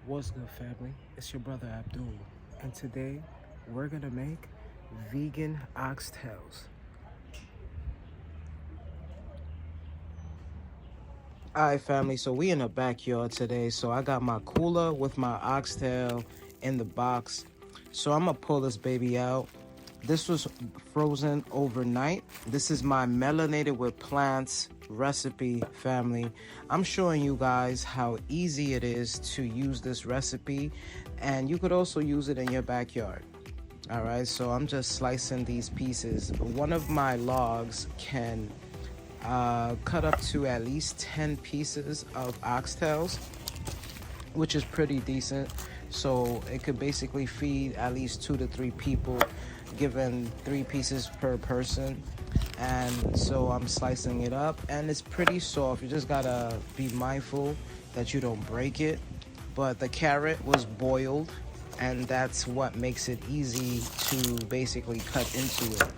What's good, family? It's your brother Abdul, and today we're gonna make vegan oxtails. Alright, family, so we in the backyard today. So I got my cooler with my oxtail in the box. So I'm gonna pull this baby out. This was frozen overnight. This is my melanated with plants recipe, family. I'm showing you guys how easy it is to use this recipe, and you could also use it in your backyard. All right, so I'm just slicing these pieces. One of my logs can cut up to at least 10 pieces of oxtails, which is pretty decent. So it could basically feed at least 2 to 3 people, given 3 pieces per person. And so I'm slicing it up, and it's pretty soft. You just gotta be mindful that you don't break it. But the carrot was boiled, and that's what makes it easy to basically cut into it.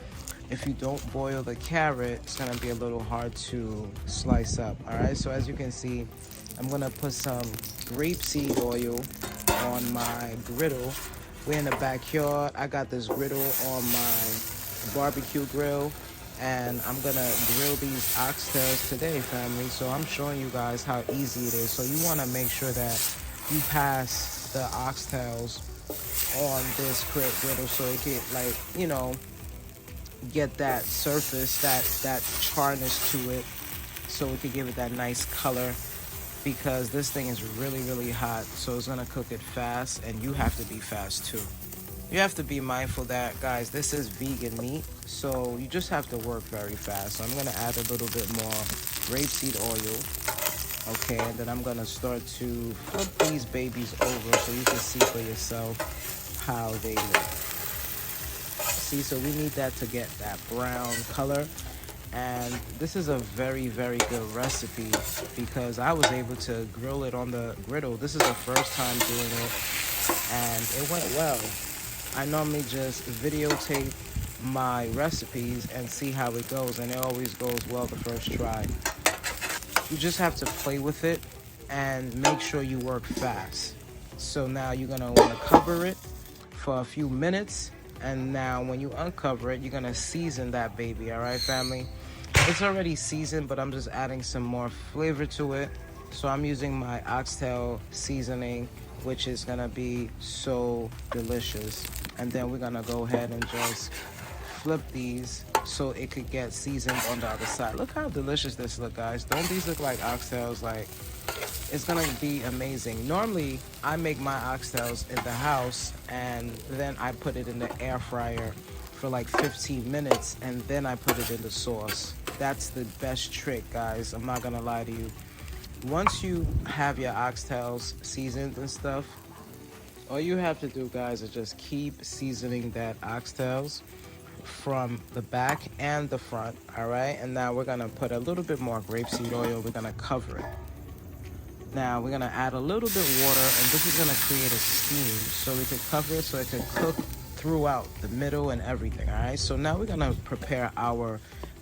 If you don't boil the carrot, it's gonna be a little hard to slice up. All right, so as you can see, I'm gonna put some grapeseed oil on my griddle. We're in the backyard. I got this griddle on my barbecue grill, and I'm gonna grill these oxtails today, family. So I'm showing you guys how easy it is. So you wanna make sure that you pass the oxtails on this griddle so it can, like, get that surface, that charness to it, so we could give it that nice color, because this thing is really hot, so it's gonna cook it fast, and you have to be fast too. You have to be mindful that, guys, this is vegan meat, so you just have to work very fast. So I'm gonna add a little bit more rapeseed oil, okay, and then I'm gonna start to flip these babies over so you can see for yourself how they look. See, so we need that to get that brown color. And this is a very good recipe because I was able to grill it on the griddle. This is the first time doing it, and it went well. I normally just videotape my recipes and see how it goes, and it always goes well the first try. You just have to play with it and make sure you work fast. So now you're gonna wanna cover it for a few minutes, and now when you uncover it, you're gonna season that baby. All right, family? It's already seasoned, but I'm just adding some more flavor to it. So I'm using my oxtail seasoning, which is gonna be so delicious. And then we're gonna go ahead and just flip these so it could get seasoned on the other side. Look how delicious this look, guys. Don't these look like oxtails? Like, it's gonna be amazing. Normally, I make my oxtails in the house, and then I put it in the air fryer for like 15 minutes, and then I put it in the sauce. That's the best trick, guys. I'm not gonna lie to you. Once you have your oxtails seasoned and stuff, all you have to do, guys, is just keep seasoning that oxtails from the back and the front. All right, and now we're gonna put a little bit more grapeseed oil. We're gonna cover it. Now we're gonna add a little bit water, and this is gonna create a steam so we can cover it so it can cook throughout the middle and everything. All right, so now we're gonna prepare our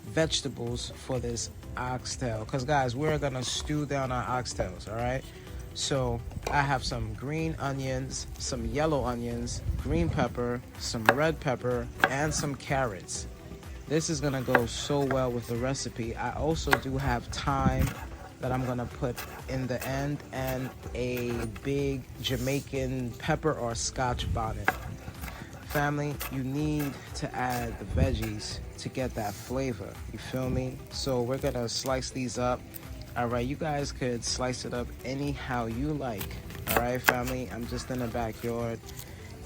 vegetables for this oxtail, because, guys, we're gonna stew down our oxtails. All right, so I have some green onions, some yellow onions, green pepper, some red pepper, and some carrots. This is gonna go so well with the recipe. I also do have thyme that I'm gonna put in the end, and a big Jamaican pepper or Scotch bonnet. Family, you need to add the veggies to get that flavor. You feel me? So we're gonna slice these up. All right, you guys could slice it up anyhow you like. All right, family, I'm just in the backyard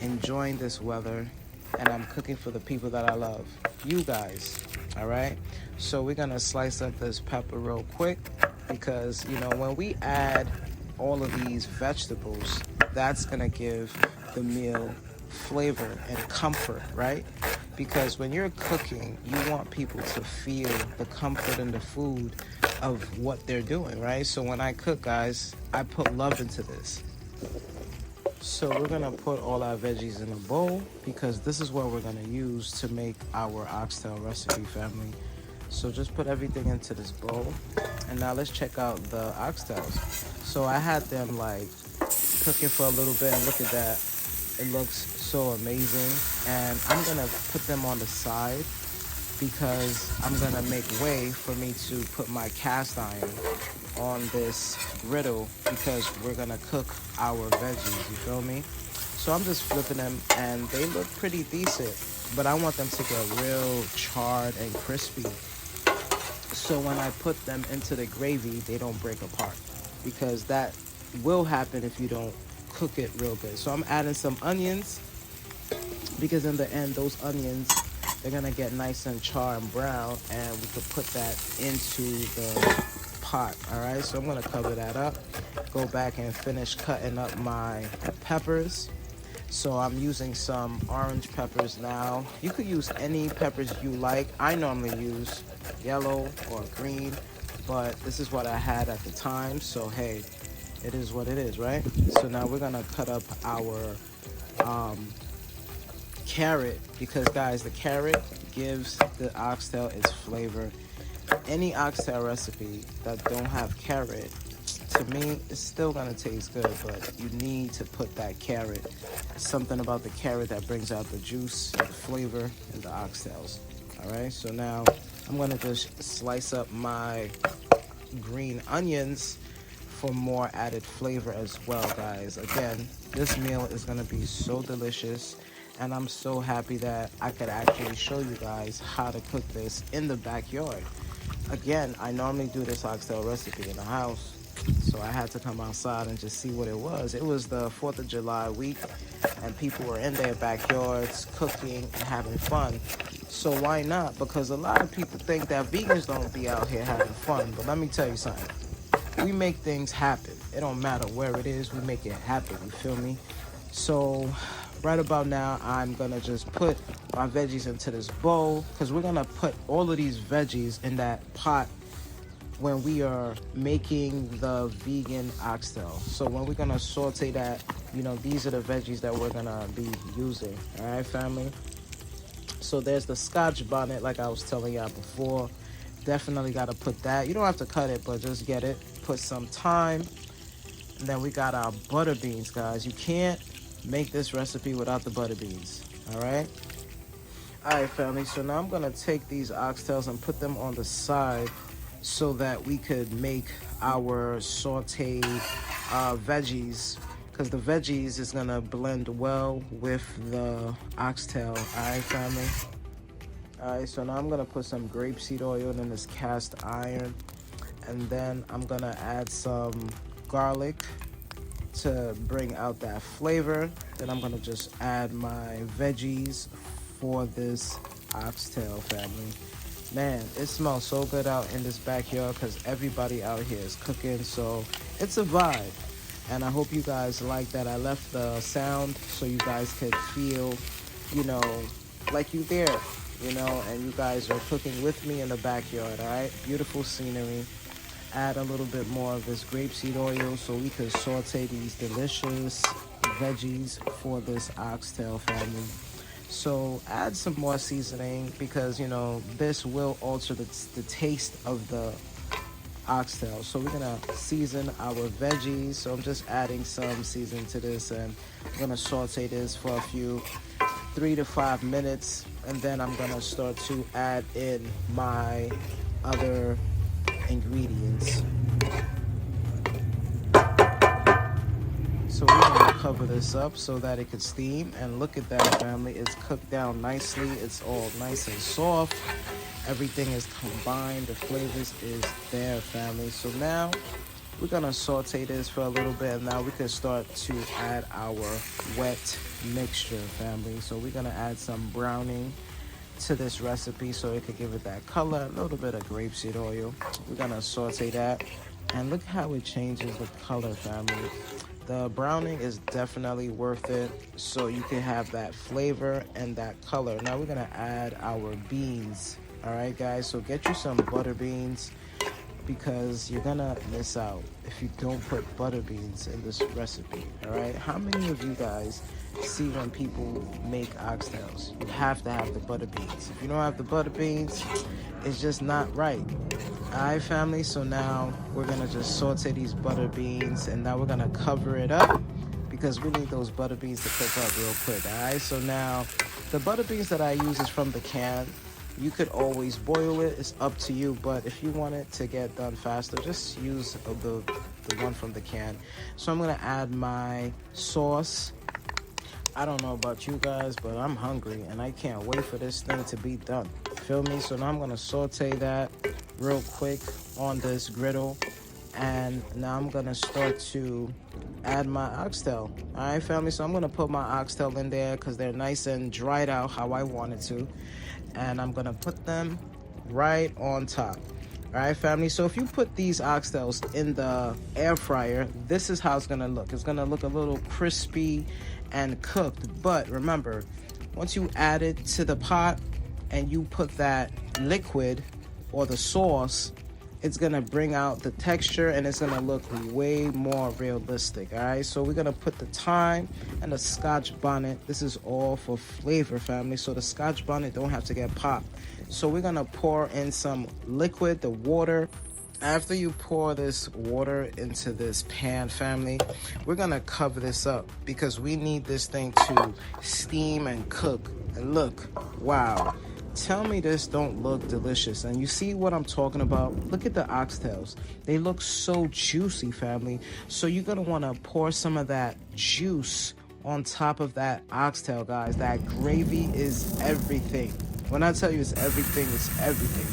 enjoying this weather, and I'm cooking for the people that I love, you guys. All right, so we're gonna slice up this pepper real quick, because when we add all of these vegetables, that's gonna give the meal flavor and comfort, right? Because when you're cooking, you want people to feel the comfort in the food of what they're doing, right? So when I cook, guys, I put love into this. So we're gonna put all our veggies in a bowl, because this is what we're gonna use to make our oxtail recipe, family. So just put everything into this bowl, and now let's check out the oxtails. So I had them like cooking for a little bit, and look at that. It looks so amazing. And I'm gonna put them on the side because I'm gonna make way for me to put my cast iron on this griddle because we're gonna cook our veggies, you feel me? So I'm just flipping them and they look pretty decent, but I want them to get real charred and crispy. So when I put them into the gravy, they don't break apart because that will happen if you don't cook it real good. So I'm adding some onions because in the end, those onions, they're gonna get nice and charred and brown, and we could put that into the pot. All right, so I'm gonna cover that up, go back and finish cutting up my peppers. So I'm using some orange peppers now. You could use any peppers you like. I normally use yellow or green, but this is what I had at the time. So hey, it is what it is, right? So now we're gonna cut up our carrot because guys, the carrot gives the oxtail its flavor. Any oxtail recipe that don't have carrot, to me, it's still gonna taste good, but you need to put that carrot. Something about the carrot that brings out the juice, the flavor, and the oxtails. All right, so now I'm gonna just slice up my green onions for more added flavor as well, guys. Again, this meal is gonna be so delicious, and I'm so happy that I could actually show you guys how to cook this in the backyard. Again, I normally do this oxtail recipe in the house, so I had to come outside and just see what it was. It was the 4th of July week, and people were in their backyards cooking and having fun. So why not? Because a lot of people think that vegans don't be out here having fun, but let me tell you something. We make things happen. It don't matter where it is, we make it happen, you feel me? So right about now, I'm gonna just put my veggies into this bowl because we're gonna put all of these veggies in that pot when we are making the vegan oxtail. So when we're gonna saute that, you know, these are the veggies that we're gonna be using. All right, family? So there's the Scotch bonnet, like I was telling y'all before. Definitely gotta put that. You don't have to cut it, but just get it. Put some thyme. And then we got our butter beans, guys. You can't make this recipe without the butter beans. All right? All right, family. So now I'm gonna take these oxtails and put them on the side so that we could make our sauteed veggies, because the veggies is gonna blend well with the oxtail. All right, family? All right, so now I'm gonna put some grapeseed oil in this cast iron, and then I'm gonna add some garlic to bring out that flavor. Then I'm gonna just add my veggies for this oxtail, family. Man, it smells so good out in this backyard because everybody out here is cooking, so it's a vibe. And I hope you guys like that. I left the sound so you guys could feel, you know, like you there, you know, and you guys are cooking with me in the backyard, all right? Beautiful scenery. Add a little bit more of this grapeseed oil so we could saute these delicious veggies for this oxtail, family. So add some more seasoning because, you know, this will alter the taste of the oxtail. So we're gonna season our veggies. So I'm just adding some seasoning to this, and I'm gonna saute this for a few 3 to 5 minutes, and then I'm gonna start to add in my other ingredients. So we're gonna cover this up so that it could steam, and look at that, family. It's cooked down nicely. It's all nice and soft. Everything is combined. The flavors is there, family. So now we're gonna saute this for a little bit, and now we can start to add our wet mixture, family. So we're gonna add some browning to this recipe so it could give it that color. A little bit of grapeseed oil. We're gonna saute that, and look how it changes the color, family. The browning is definitely worth it, so you can have that flavor and that color. Now we're gonna add our beans. All right, guys, so get you some butter beans because you're gonna miss out if you don't put butter beans in this recipe. All right, how many of you guys see when people make oxtails? You have to have the butter beans. If you don't have the butter beans, it's just not right. All right, family, so now we're gonna just saute these butter beans, and now we're gonna cover it up because we need those butter beans to cook up real quick. All right, so now the butter beans that I use is from the can. You could always boil it, it's up to you, but if you want it to get done faster, just use the one from the can. So I'm gonna add my sauce. I don't know about you guys, but I'm hungry and I can't wait for this thing to be done. Feel me? So now I'm gonna saute that real quick on this griddle, and now I'm gonna start to add my oxtail. All right, family, so I'm gonna put my oxtail in there because they're nice and dried out how I wanted to, and I'm gonna put them right on top. All right, family, so if you put these oxtails in the air fryer, this is how it's gonna look. It's gonna look a little crispy and cooked, but remember, once you add it to the pot and you put that liquid or the sauce, it's gonna bring out the texture and it's gonna look way more realistic. All right, so we're gonna put the thyme and the Scotch bonnet. This is all for flavor, family, so the Scotch bonnet don't have to get popped. So we're gonna pour in some liquid, the water. After you pour this water into this pan, family, we're gonna cover this up because we need this thing to steam and cook. And look, wow, tell me this don't look delicious. And you see what I'm talking about? Look at the oxtails. They look so juicy, family. So you're gonna wanna pour some of that juice on top of that oxtail, guys. That gravy is everything. When I tell you it's everything, it's everything.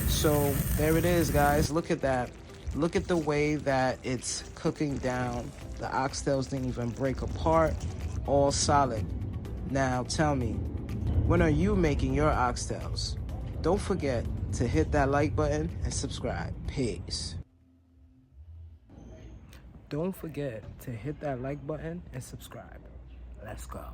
So there it is, guys. Look at that. Look at the way that it's cooking down. The oxtails didn't even break apart, all solid. Now tell me, when are you making your oxtails? Don't forget to hit that like button and subscribe. Peace. Don't forget to hit that like button and subscribe. Let's go.